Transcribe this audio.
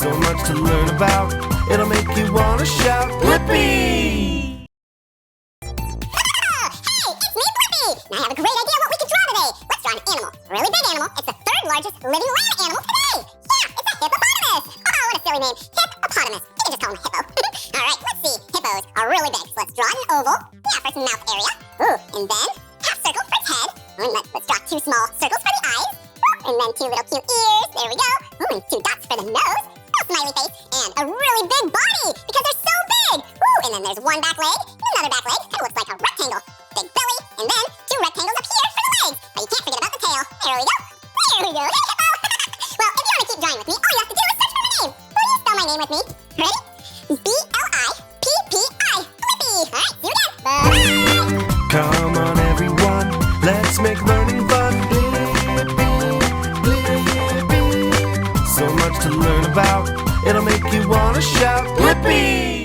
So much to learn about, it'll make you wanna shout, Blippi! Hey, it's me, Blippi! Now I have a great idea what we can draw today. Let's draw an animal. A really big animal. It's the third largest living land animal today. Yeah, it's a hippopotamus. Oh, what a silly name. Hippopotamus. You can just call him Hippo. Alright, let's see. Hippos are really big. So let's draw an oval. Yeah, for its mouth area. Ooh, and then half circle for its head. And let's draw two small circles for the eyes. And then two little cute ears. There we go. Ooh, and two dots for the nose. Smiley face, and a really big body because they're so big. Ooh, and then there's one back leg, and another back leg. Kind of looks like a rectangle. Big belly, and then two rectangles up here for the legs. But you can't forget about the tail. There we go. There we go. Hey, Hippo. Well, if you want to keep drawing with me, all you have to do is search for my name. Will you spell my name with me? Ready? B-L-I-P-P-I. Blippi. All right, see you again. Bye-bye. Come on everyone, let's make learning fun. So much to learn about, it'll make you wanna shout, Blippi!